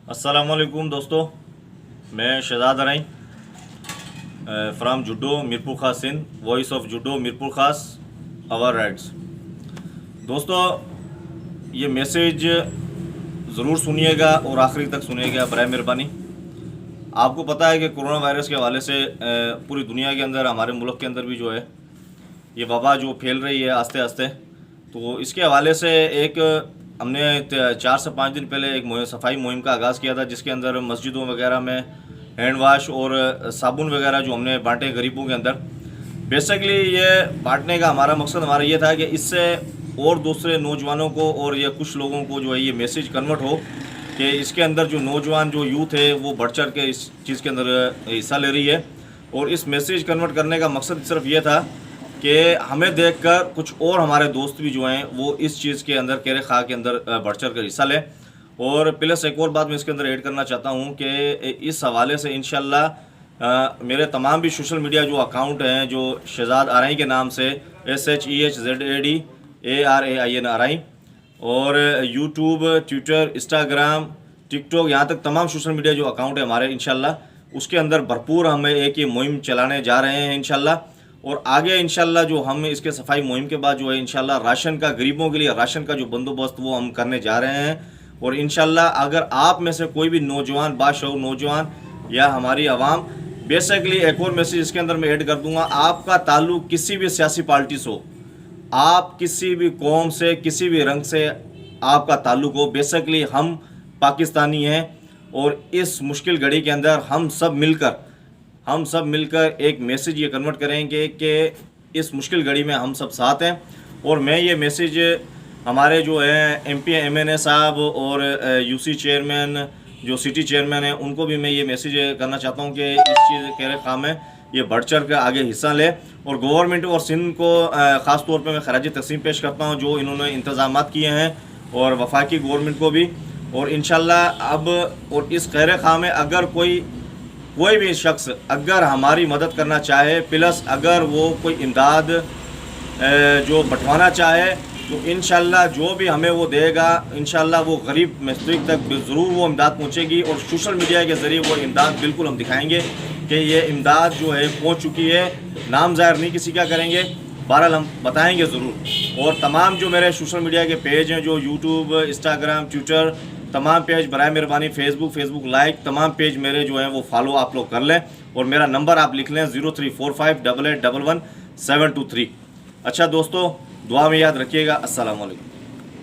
अस्सलामुअलैकुम दोस्तों, मैं शहजाद अराई फ्राम जुडो मीरपुर खास सिंध, वॉइस ऑफ जुडो मीरपुर खास आवर राइट्स। दोस्तों, ये मैसेज ज़रूर सुनिएगा और आखिरी तक सुनिएगा बराए मेहरबानी। आपको पता है कि कोरोना वायरस के हवाले से पूरी दुनिया के अंदर, हमारे मुल्क के अंदर भी जो है ये वबा जो फैल रही है आस्ते आस्ते, तो इसके हवाले से एक हमने 4 से 5 दिन पहले एक सफाई मुहिम का आगाज़ किया था, जिसके अंदर मस्जिदों वगैरह में हैंड वाश और साबुन वगैरह जो हमने बांटे गरीबों के अंदर। बेसिकली ये बांटने का हमारा मकसद हमारा ये था कि इससे और दूसरे नौजवानों को और ये कुछ लोगों को जो है ये मैसेज कन्वर्ट हो कि इसके अंदर जो नौजवान जो यूथ है वो बढ़ चढ़ के इस चीज़ के अंदर हिस्सा ले रही है। और इस मैसेज कन्वर्ट करने का मकसद सिर्फ ये था कि हमें देखकर कुछ और हमारे दोस्त भी जो हैं वो इस चीज़ के अंदर केरे खा के अंदर बढ़ चढ़ कर हिस्सा लें। और प्लस एक और बात मैं इसके अंदर ऐड करना चाहता हूँ कि इस हवाले से इंशाल्लाह मेरे तमाम भी सोशल मीडिया जो अकाउंट हैं, जो शहजाद अराई के नाम से SHEHZADARAIN अराई, और यूट्यूब, ट्विटर, इंस्टाग्राम, टिकटॉक, यहाँ तक तमाम सोशल मीडिया जो अकाउंट है हमारे, इंशाल्लाह उसके अंदर भरपूर हमें एक ये मुहिम चलाने जा रहे हैं इंशाल्लाह। और आगे इंशाल्लाह जो हम इसके सफाई मुहिम के बाद जो है इंशाल्लाह राशन का, गरीबों के लिए राशन का जो बंदोबस्त वो हम करने जा रहे हैं। और इंशाल्लाह अगर आप में से कोई भी नौजवान, बाशऊर नौजवान या हमारी आवाम, बेसिकली एक और मैसेज इसके अंदर मैं ऐड कर दूंगा, आपका ताल्लुक़ किसी भी सियासी पार्टी से हो, आप किसी भी कौम से, किसी भी रंग से आपका ताल्लुक़ हो, बेसिकली हम पाकिस्तानी हैं। और इस मुश्किल घड़ी के अंदर हम सब मिलकर एक मैसेज ये कन्वर्ट करेंगे कि इस मुश्किल घड़ी में हम सब साथ हैं। और मैं ये मैसेज हमारे जो है MP MNA साहब और UC चेयरमैन, जो सिटी चेयरमैन हैं, उनको भी मैं ये मैसेज करना चाहता हूँ कि इस चीज़ के काम में ये बढ़ चढ़ कर आगे हिस्सा ले। और गवर्नमेंट और सिंध को ख़ास तौर पे मैं खराज तक़सीम पेश करता हूँ जो इन्होंने इंतज़ामात किए हैं, और वफाकी गवर्नमेंट को भी। और इंशाल्लाह अब और इस खैर खा में अगर कोई भी शख्स अगर हमारी मदद करना चाहे, प्लस अगर वो कोई इमदाद जो बंटवाना चाहे, तो इंशाल्लाह जो भी हमें वो देगा, इंशाल्लाह वो गरीब मस्तूक तक ज़रूर वो इमदाद पहुँचेगी। और सोशल मीडिया के ज़रिए वो इमदाद बिल्कुल हम दिखाएंगे कि ये इमदाद जो है पहुँच चुकी है। नाम ज़ाहिर नहीं किसी का करेंगे, बहरहाल हम बताएंगे ज़रूर। और तमाम जो मेरे सोशल मीडिया के पेज हैं, जो यूट्यूब, इंस्टाग्राम, ट्विटर, तमाम पेज बराए मेहरबानी, फेसबुक लाइक, तमाम पेज मेरे जो हैं वो फॉलो आप लोग कर लें। और मेरा नंबर आप लिख लें 03458811 723। अच्छा दोस्तों, दुआ में याद रखिएगा। अस्सलाम वालेकुम।